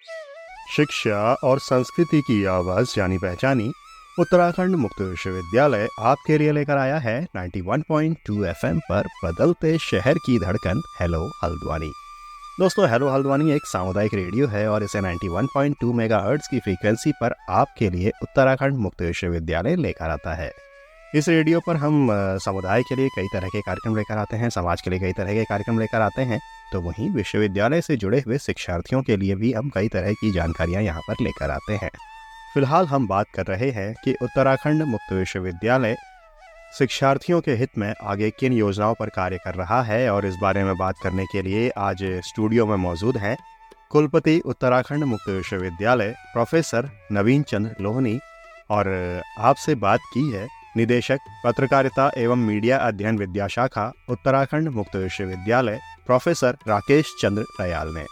शिक्षा और संस्कृति की आवाज़ जानी पहचानी उत्तराखंड मुक्त विश्वविद्यालय आपके लिए लेकर आया है 91.2 एफएम पर बदलते शहर की धड़कन हेलो हल्द्वानी। दोस्तों, हेलो हल्द्वानी एक सामुदायिक रेडियो है और इसे 91.2 मेगाहर्ट्ज़ की फ्रीक्वेंसी पर आपके लिए उत्तराखंड मुक्त विश्वविद्यालय लेकर आता है। इस रेडियो पर हम समुदाय के लिए कई तरह के कार्यक्रम लेकर आते हैं, समाज के लिए कई तरह के कार्यक्रम लेकर आते हैं, तो वहीं विश्वविद्यालय से जुड़े हुए शिक्षार्थियों के लिए भी हम कई तरह की जानकारियां यहाँ पर लेकर आते हैं। फिलहाल हम बात कर रहे हैं कि उत्तराखंड मुक्त विश्वविद्यालय शिक्षार्थियों के हित में आगे किन योजनाओं पर कार्य कर रहा है, और इस बारे में बात करने के लिए आज स्टूडियो में मौजूद हैं कुलपति उत्तराखंड मुक्त विश्वविद्यालय प्रोफेसर नवीन चंद्र लोहनी, और आपसे बात की है निदेशक पत्रकारिता एवं मीडिया अध्ययन विद्याशाखा उत्तराखंड मुक्त विश्वविद्यालय प्रोफेसर राकेश चंद्र रयाल ने।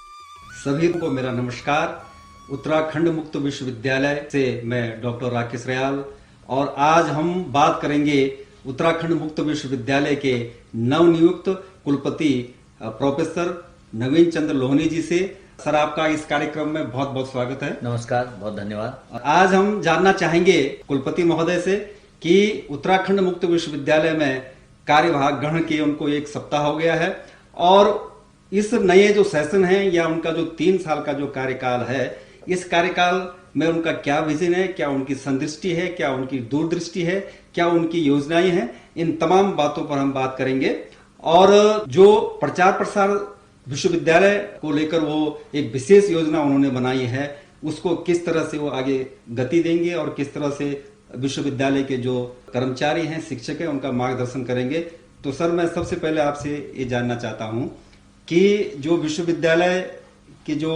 सभी को मेरा नमस्कार। उत्तराखंड मुक्त विश्वविद्यालय से मैं डॉक्टर राकेश रयाल, और आज हम बात करेंगे उत्तराखंड मुक्त विश्वविद्यालय के नवनियुक्त कुलपति प्रोफेसर नवीन चंद्र लोहनी जी से। सर, आपका इस कार्यक्रम में बहुत बहुत स्वागत है। नमस्कार, बहुत धन्यवाद। आज हम जानना चाहेंगे कुलपति महोदय से कि उत्तराखंड मुक्त विश्वविद्यालय में कार्यभार ग्रहण किए उनको 1 सप्ताह हो गया है, और इस नए जो सेशन है या उनका जो 3 साल का जो कार्यकाल है, इस कार्यकाल में उनका क्या विजन है, क्या उनकी संदृष्टि है, क्या उनकी दूरदृष्टि है, क्या उनकी योजनाएं हैं, इन तमाम बातों पर हम बात करेंगे। और जो प्रचार प्रसार विश्वविद्यालय को लेकर वो एक विशेष योजना उन्होंने बनाई है, उसको किस तरह से वो आगे गति देंगे और किस तरह से विश्वविद्यालय के जो कर्मचारी हैं, शिक्षक हैं, उनका मार्गदर्शन करेंगे। तो सर, मैं सबसे पहले आपसे ये जानना चाहता हूं कि जो विश्वविद्यालय की जो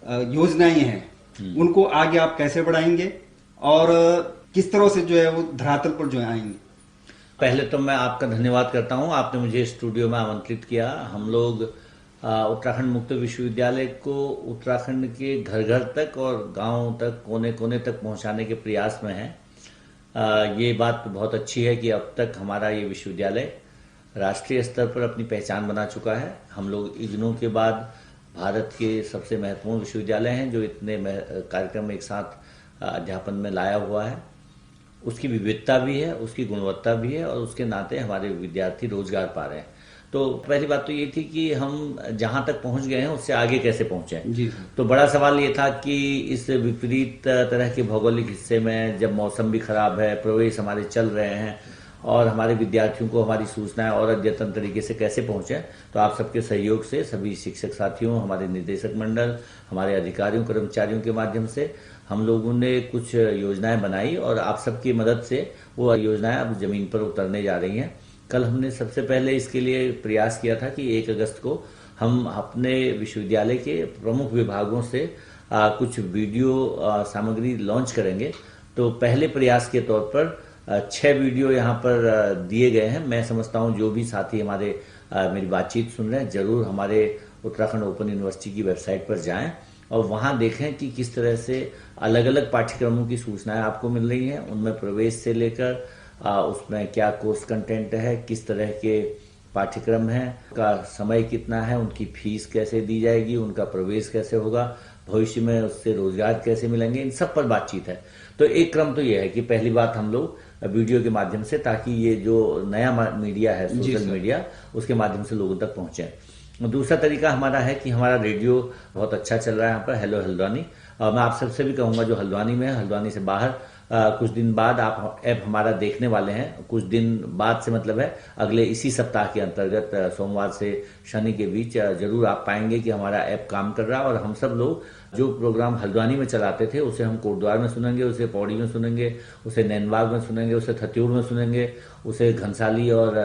योजनाएं हैं उनको आगे आप कैसे बढ़ाएंगे और किस तरह से जो है वो धरातल पर जो आएंगे। पहले तो मैं आपका धन्यवाद करता हूं, आपने मुझे स्टूडियो में आमंत्रित किया। हम लोग उत्तराखंड मुक्त विश्वविद्यालय को उत्तराखंड के घर घर तक और गांव तक, कोने कोने तक पहुंचाने के प्रयास में हैं। ये बात बहुत अच्छी है कि अब तक हमारा ये विश्वविद्यालय राष्ट्रीय स्तर पर अपनी पहचान बना चुका है। हम लोग इग्नू के बाद भारत के सबसे महत्वपूर्ण विश्वविद्यालय हैं जो इतने कार्यक्रम एक साथ अध्यापन में लाया हुआ है। उसकी विविधता भी है, उसकी गुणवत्ता भी है, और उसके नाते हमारे विद्यार्थी रोजगार पा रहे हैं। तो पहली बात तो ये थी कि हम जहां तक पहुंच गए हैं उससे आगे कैसे पहुंचे जी। तो बड़ा सवाल ये था कि इस विपरीत तरह के भौगोलिक हिस्से में जब मौसम भी खराब है, प्रवेश हमारे चल रहे हैं, और हमारे विद्यार्थियों को हमारी सूचनाएं और अद्यतन तरीके से कैसे पहुंचे, तो आप सबके सहयोग से सभी शिक्षक साथियों, हमारे निदेशक मंडल, हमारे अधिकारियों कर्मचारियों के माध्यम से हम लोगों ने कुछ योजनाएं बनाई, और आप सबकी मदद से वो योजनाएं अब जमीन पर उतरने जा रही हैं। कल हमने सबसे पहले इसके लिए प्रयास किया था कि 1 अगस्त को हम अपने विश्वविद्यालय के प्रमुख विभागों से कुछ वीडियो सामग्री लॉन्च करेंगे। तो पहले प्रयास के तौर पर 6 वीडियो यहाँ पर दिए गए हैं। मैं समझता हूँ जो भी साथी हमारे मेरी बातचीत सुन रहे हैं, जरूर हमारे उत्तराखंड ओपन यूनिवर्सिटी की वेबसाइट पर जाएं और वहाँ देखें कि किस तरह से अलग अलग पाठ्यक्रमों की सूचनाएं आपको मिल रही हैं। उनमें प्रवेश से लेकर उसमें क्या कोर्स कंटेंट है, किस तरह के पाठ्यक्रम है, का समय कितना है, उनकी फीस कैसे दी जाएगी, उनका प्रवेश कैसे होगा, भविष्य में उससे रोजगार कैसे मिलेंगे, इन सब पर बातचीत है। तो एक क्रम तो यह है कि पहली बात हम लोग वीडियो के माध्यम से, ताकि ये जो नया मीडिया है, सोशल मीडिया, उसके माध्यम से लोगों तक पहुंचे। दूसरा तरीका हमारा है कि हमारा रेडियो बहुत अच्छा चल रहा है यहाँ पर, हेलो हल्द्वानी। मैं आप सबसे भी कहूँगा जो हल्द्वानी में है, हल्द्वानी से बाहर कुछ दिन बाद आप ऐप हमारा देखने वाले हैं। कुछ दिन बाद से मतलब है अगले इसी सप्ताह के अंतर्गत सोमवार से शनि के बीच जरूर आप पाएंगे कि हमारा ऐप काम कर रहा है। और हम सब लोग जो प्रोग्राम हल्द्वानी में चलाते थे उसे हम कोटद्वार में सुनेंगे, उसे पौड़ी में सुनेंगे, उसे नैनबाग में सुनेंगे, उसे थत्यूर में सुनेंगे, उसे घनसाली और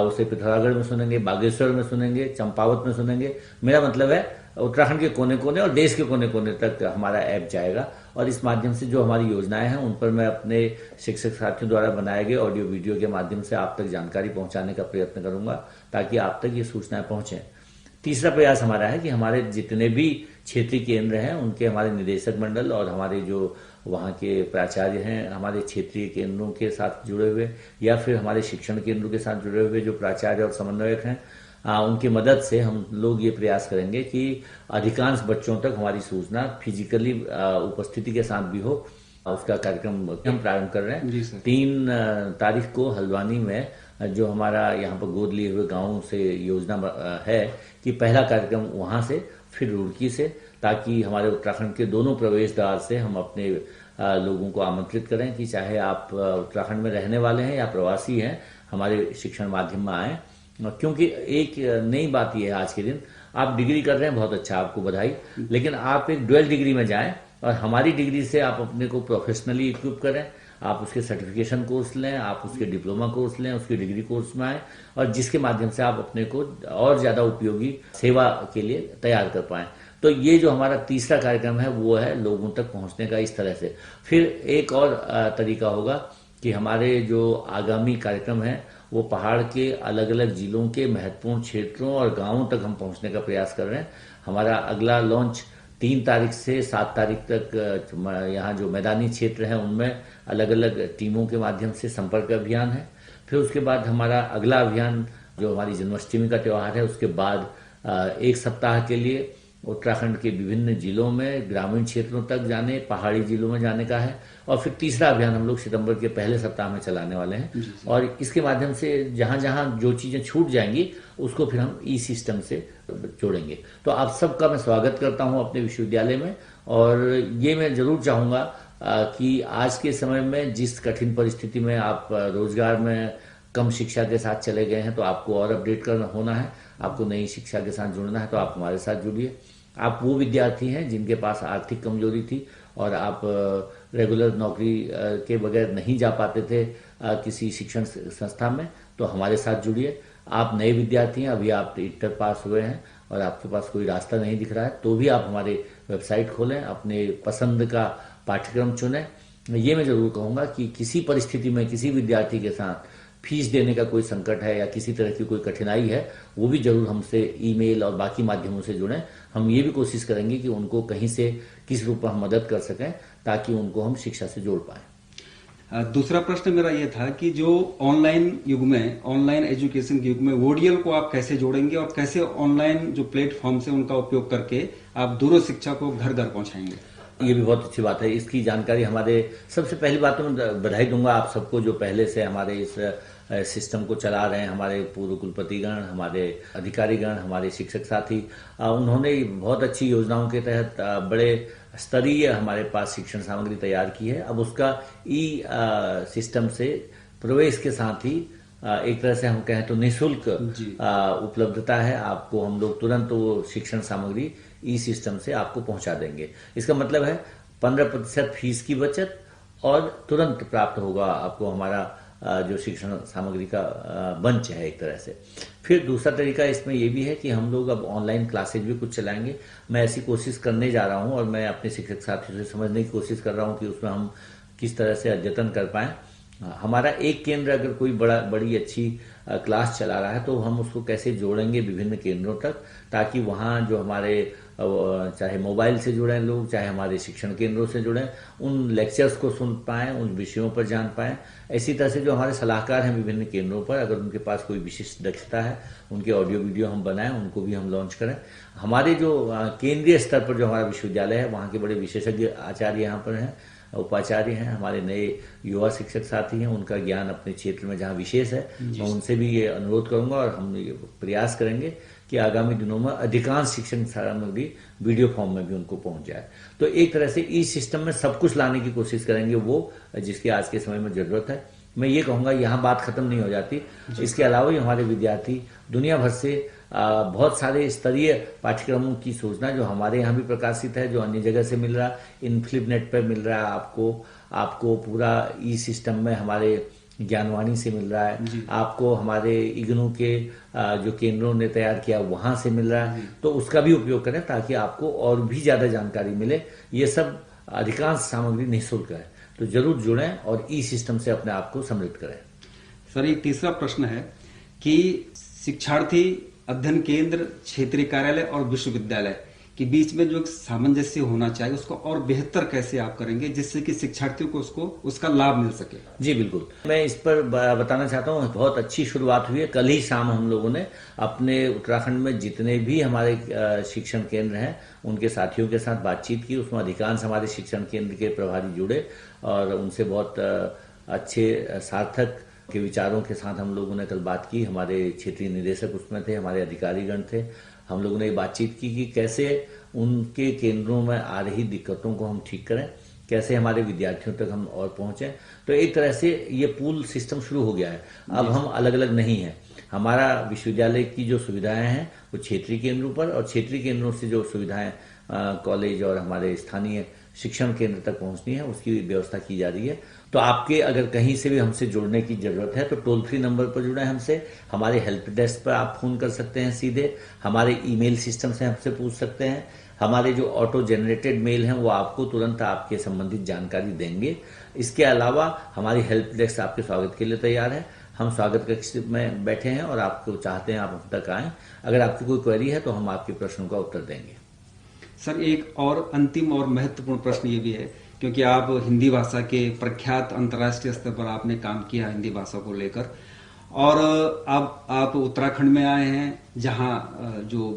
उसे पिथौरागढ़ में सुनेंगे, बागेश्वर में सुनेंगे, चंपावत में सुनेंगे। मेरा मतलब है उत्तराखंड के कोने कोने और देश के कोने कोने तक हमारा ऐप जाएगा, और इस माध्यम से जो हमारी योजनाएं हैं उन पर मैं अपने शिक्षक साथियों द्वारा बनाए गए ऑडियो वीडियो के माध्यम से आप तक जानकारी पहुंचाने का प्रयत्न करूंगा, ताकि आप तक ये सूचनाएं पहुंचे। तीसरा प्रयास हमारा है कि हमारे जितने भी क्षेत्रीय केंद्र हैं उनके हमारे निदेशक मंडल और हमारे जो वहाँ के प्राचार्य हैं, हमारे क्षेत्रीय केंद्रों के साथ जुड़े हुए या फिर हमारे शिक्षण केंद्रों के साथ जुड़े हुए जो प्राचार्य और समन्वयक हैं, उनकी मदद से हम लोग ये प्रयास करेंगे कि अधिकांश बच्चों तक हमारी सूचना फिजिकली उपस्थिति के साथ भी हो। उसका कार्यक्रम हम प्रारंभ कर रहे जी हैं सर। 3 तारीख को हल्द्वानी में, जो हमारा यहाँ पर गोद लिए हुए गाँव से योजना है कि पहला कार्यक्रम वहाँ से, फिर रुड़की से, ताकि हमारे उत्तराखंड के दोनों प्रवेश द्वार से हम अपने लोगों को आमंत्रित करें कि चाहे आप उत्तराखंड में रहने वाले हैं या प्रवासी हैं, हमारे शिक्षण माध्यम में आएँ। क्योंकि एक नई बात यह है आज के दिन, आप डिग्री कर रहे हैं, बहुत अच्छा, आपको बधाई, लेकिन आप एक डुअल डिग्री में जाएं और हमारी डिग्री से आप अपने को प्रोफेशनली इक्विप करें। आप उसके सर्टिफिकेशन कोर्स लें, आप उसके डिप्लोमा कोर्स लें, उसके डिग्री कोर्स में आएँ, और जिसके माध्यम से आप अपने को और ज़्यादा उपयोगी सेवा के लिए तैयार कर पाएँ। तो ये जो हमारा तीसरा कार्यक्रम है वो है लोगों तक पहुंचने का इस तरह से। फिर एक और तरीका होगा कि हमारे जो आगामी कार्यक्रम है वो पहाड़ के अलग अलग जिलों के महत्वपूर्ण क्षेत्रों और गांवों तक हम पहुंचने का प्रयास कर रहे हैं। हमारा अगला लॉन्च 3 तारीख से 7 तारीख तक यहाँ जो मैदानी क्षेत्र हैं उनमें अलग अलग टीमों के माध्यम से संपर्क अभियान है। फिर उसके बाद हमारा अगला अभियान जो हमारी जन्माष्टमी का त्यौहार है उसके बाद 1 सप्ताह के लिए उत्तराखंड के विभिन्न जिलों में ग्रामीण क्षेत्रों तक जाने, पहाड़ी जिलों में जाने का है। और फिर तीसरा अभियान हम लोग सितंबर के पहले सप्ताह में चलाने वाले हैं, और इसके माध्यम से जहां जहां जो चीजें छूट जाएंगी उसको फिर हम ई सिस्टम से जोड़ेंगे। तो आप सबका मैं स्वागत करता हूं अपने विश्वविद्यालय में, और ये मैं जरूर चाहूंगा कि आज के समय में जिस कठिन परिस्थिति में आप रोजगार में कम शिक्षा के साथ चले गए हैं, तो आपको और अपडेट करना होना है, आपको नई शिक्षा के साथ जुड़ना है, तो आप हमारे साथ जुड़िए। आप वो विद्यार्थी हैं जिनके पास आर्थिक कमजोरी थी और आप रेगुलर नौकरी के बगैर नहीं जा पाते थे किसी शिक्षण संस्था में, तो हमारे साथ जुड़िए। आप नए विद्यार्थी हैं, अभी आप इंटर पास हुए हैं और आपके पास कोई रास्ता नहीं दिख रहा है, तो भी आप हमारे वेबसाइट खोलें, अपने पसंद का पाठ्यक्रम चुनें। ये मैं जरूर कहूँगा कि किसी परिस्थिति में किसी विद्यार्थी के साथ फीस देने का कोई संकट है या किसी तरह की कोई कठिनाई है, वो भी जरूर हमसे ईमेल और बाकी माध्यमों से जुड़ें। हम ये भी कोशिश करेंगे कि उनको कहीं से किस रूप में हम मदद कर सकें ताकि उनको हम शिक्षा से जोड़ पाएं। दूसरा प्रश्न मेरा ये था कि जो ऑनलाइन युग में, ऑनलाइन एजुकेशन के युग में ओडीएल को आप कैसे जोड़ेंगे और कैसे ऑनलाइन जो प्लेटफॉर्म से उनका उपयोग करके आप दूर शिक्षा को घर घर पहुंचाएंगे? ये भी बहुत अच्छी बात है। इसकी जानकारी हमारे, सबसे पहली बात तो मैं बधाई दूंगा आप सबको जो पहले से हमारे इस सिस्टम को चला रहे हैं, हमारे पूर्व कुलपतिगण, हमारे अधिकारीगण, हमारे शिक्षक साथी, उन्होंने बहुत अच्छी योजनाओं के तहत बड़े स्तरीय हमारे पास शिक्षण सामग्री तैयार की है। अब उसका ई सिस्टम से प्रवेश के साथ ही एक तरह से हम कहें तो निःशुल्क उपलब्धता है। आपको हम लोग तुरंत वो शिक्षण सामग्री ई सिस्टम से आपको पहुंचा देंगे। इसका मतलब है 15% फीस की बचत और तुरंत प्राप्त होगा आपको हमारा जो शिक्षण सामग्री का मंच है एक तरह से। फिर दूसरा तरीका इसमें यह भी है कि हम लोग अब ऑनलाइन क्लासेज भी कुछ चलाएंगे। मैं ऐसी कोशिश करने जा रहा हूं और मैं अपने शिक्षक साथियों से समझने की कोशिश कर रहा हूं कि उसमें हम किस तरह से अद्यतन कर पाएं। हमारा एक केंद्र अगर कोई बड़ी अच्छी क्लास चला रहा है तो हम उसको कैसे जोड़ेंगे विभिन्न केंद्रों तक, ताकि वहाँ जो हमारे चाहे मोबाइल से जुड़े लोग, चाहे हमारे शिक्षण केंद्रों से जुड़े, उन लेक्चर्स को सुन पाएं, उन विषयों पर जान पाएं। इसी तरह से जो हमारे सलाहकार हैं विभिन्न केंद्रों पर, अगर उनके पास कोई विशिष्ट दक्षता है, उनके ऑडियो वीडियो हम बनाएं, उनको भी हम लॉन्च करें। हमारे जो केंद्रीय स्तर पर जो हमारा विश्वविद्यालय है वहाँ के बड़े विशेषज्ञ आचार्य यहाँ पर हैं, उपाचार्य हैं, हमारे नए युवा शिक्षक साथी हैं, उनका ज्ञान अपने क्षेत्र में जहाँ विशेष है, मैं उनसे भी ये अनुरोध करूंगा और हम ये प्रयास करेंगे कि आगामी दिनों में अधिकांश शिक्षण सामग्री वीडियो फॉर्म में भी उनको पहुंच जाए। तो एक तरह से इस सिस्टम में सब कुछ लाने की कोशिश करेंगे वो जिसकी आज के समय में जरूरत है। मैं ये कहूंगा यहाँ बात खत्म नहीं हो जाती। इसके अलावा ही हमारे विद्यार्थी दुनिया भर से बहुत सारे स्तरीय पाठ्यक्रमों की सूचना जो हमारे यहाँ भी प्रकाशित है, जो अन्य जगह से मिल रहा है, इन फ्लिपनेट पर मिल रहा है, आपको पूरा ई सिस्टम में हमारे ज्ञानवाणी से मिल रहा है, आपको हमारे इग्नू के जो केंद्रों ने तैयार किया वहां से मिल रहा है। तो उसका भी उपयोग करें ताकि आपको और भी ज्यादा जानकारी मिले। ये सब अधिकांश सामग्री निःशुल्क है, तो जरूर जुड़ें और ई सिस्टम से अपने आप को समृद्ध करें। सर, एक तीसरा प्रश्न है कि शिक्षार्थी, अध्ययन केंद्र, क्षेत्रीय कार्यालय और विश्वविद्यालय, कि बीच में जो एक सामंजस्य होना चाहिए उसको और बेहतर कैसे आप करेंगे जिससे कि शिक्षार्थियों को उसको उसका लाभ मिल सके? जी बिल्कुल, मैं इस पर बताना चाहता हूँ, बहुत अच्छी शुरुआत हुई है। कल ही शाम हम लोगों ने अपने उत्तराखंड में जितने भी हमारे शिक्षण केंद्र हैं उनके साथियों के साथ बातचीत की। उसमें अधिकांश हमारे शिक्षण केंद्र के प्रभारी जुड़े और उनसे बहुत अच्छे सार्थक के विचारों के साथ हम लोगों ने कल बात की। हमारे क्षेत्रीय निदेशक उसमें थे, हमारे अधिकारीगण थे। हम लोगों ने ये बातचीत की कि कैसे उनके केंद्रों में आ रही दिक्कतों को हम ठीक करें, कैसे हमारे विद्यार्थियों तक हम और पहुंचे। तो एक तरह से ये पूल सिस्टम शुरू हो गया है। अब हम अलग अलग नहीं हैं। हमारा विश्वविद्यालय की जो सुविधाएं हैं वो क्षेत्रीय केंद्रों पर, और क्षेत्रीय केंद्रों से जो सुविधाएं कॉलेज और हमारे स्थानीय शिक्षण केंद्र तक पहुंचनी है उसकी व्यवस्था की जा रही है। तो आपके अगर कहीं से भी हमसे जुड़ने की जरूरत है तो टोल फ्री नंबर पर जुड़े हमसे, हमारे हेल्प डेस्क पर आप फोन कर सकते हैं सीधे, हमारे ईमेल सिस्टम से हमसे पूछ सकते हैं। हमारे जो ऑटो जनरेटेड मेल हैं वो आपको तुरंत आपके संबंधित जानकारी देंगे। इसके अलावा हमारी हेल्प डेस्क आपके स्वागत के लिए तैयार है। हम स्वागत कक्ष में बैठे हैं और आपको चाहते हैं आप हम तक आएं। अगर आपकी कोई क्वेरी है तो हम आपके प्रश्नों का उत्तर देंगे। सर, एक और अंतिम और महत्वपूर्ण प्रश्न ये भी है, क्योंकि आप हिंदी भाषा के प्रख्यात अंतर्राष्ट्रीय स्तर पर आपने काम किया हिंदी भाषा को लेकर, और अब आप उत्तराखंड में आए हैं जहां जो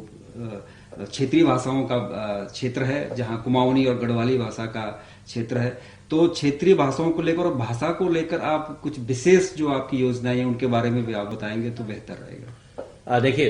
क्षेत्रीय भाषाओं का क्षेत्र है, जहां कुमाऊनी और गढ़वाली भाषा का क्षेत्र है। तो क्षेत्रीय भाषाओं को लेकर और भाषा को लेकर आप कुछ विशेष जो आपकी योजनाएं हैं उनके बारे में भी आप बताएंगे तो बेहतर रहेगा। देखिए,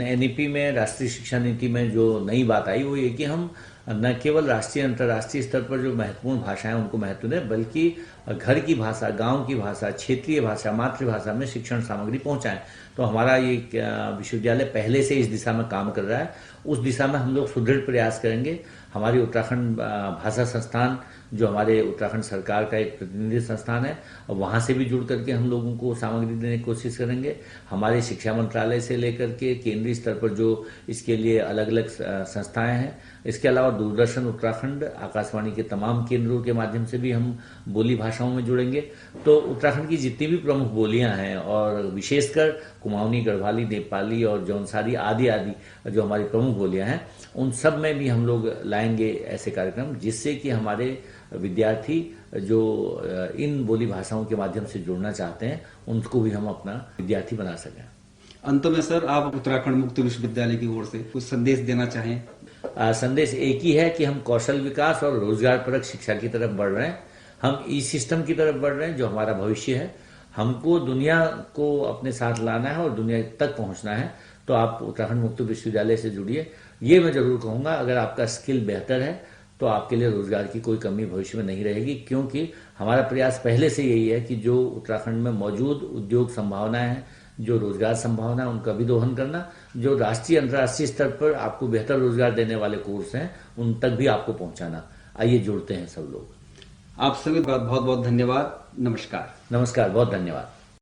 एनईपी में, राष्ट्रीय शिक्षा नीति में जो नई बात आई वो ये कि हम न केवल राष्ट्रीय अंतर्राष्ट्रीय स्तर पर जो महत्वपूर्ण भाषाएं उनको महत्व दें, बल्कि घर की भाषा, गांव की भाषा, क्षेत्रीय भाषा, मातृभाषा में शिक्षण सामग्री पहुंचाएं। तो हमारा ये विश्वविद्यालय पहले से इस दिशा में काम कर रहा है। उस दिशा में हम लोग सुदृढ़ प्रयास करेंगे। हमारी उत्तराखंड भाषा संस्थान जो हमारे उत्तराखंड सरकार का एक प्रतिनिधि संस्थान है, वहां से भी जुड़ करके हम लोगों को सामग्री देने की कोशिश करेंगे। हमारे शिक्षा मंत्रालय से लेकर के केंद्रीय स्तर पर जो इसके लिए अलग अलग संस्थाएं हैं, इसके अलावा दूरदर्शन उत्तराखंड, आकाशवाणी के तमाम केंद्रों के माध्यम से भी हम बोली भाषाओं में जुड़ेंगे। तो उत्तराखंड की जितनी भी प्रमुख बोलियां हैं और विशेषकर कुमाऊनी, गढ़वाली, नेपाली और जौनसारी आदि आदि जो हमारी प्रमुख बोलियां हैं, उन सब में भी हम लोग लाएंगे ऐसे कार्यक्रम जिससे कि हमारे विद्यार्थी जो इन बोली भाषाओं के माध्यम से जुड़ना चाहते हैं उनको भी हम अपना विद्यार्थी बना सकें। अंत में सर, आप उत्तराखंड मुक्त विश्वविद्यालय की ओर से कुछ संदेश देना चाहें? संदेश एक ही है कि हम कौशल विकास और रोजगार परक शिक्षा की तरफ बढ़ रहे हैं। हम ई सिस्टम की तरफ बढ़ रहे हैं जो हमारा भविष्य है। हमको दुनिया को अपने साथ लाना है और दुनिया तक पहुंचना है। तो आप उत्तराखंड मुक्त विश्वविद्यालय से जुड़िए। ये मैं जरूर कहूंगा, अगर आपका स्किल बेहतर है तो आपके लिए रोजगार की कोई कमी भविष्य में नहीं रहेगी, क्योंकि हमारा प्रयास पहले से यही है कि जो उत्तराखंड में मौजूद उद्योग संभावनाएं हैं, जो रोजगार संभावना है, उनका भी दोहन करना। जो राष्ट्रीय अंतर्राष्ट्रीय स्तर पर आपको बेहतर रोजगार देने वाले कोर्स हैं उन तक भी आपको पहुंचाना। आइए जुड़ते हैं सब लोग। आप सभी बहुत बहुत धन्यवाद। नमस्कार। नमस्कार, बहुत धन्यवाद।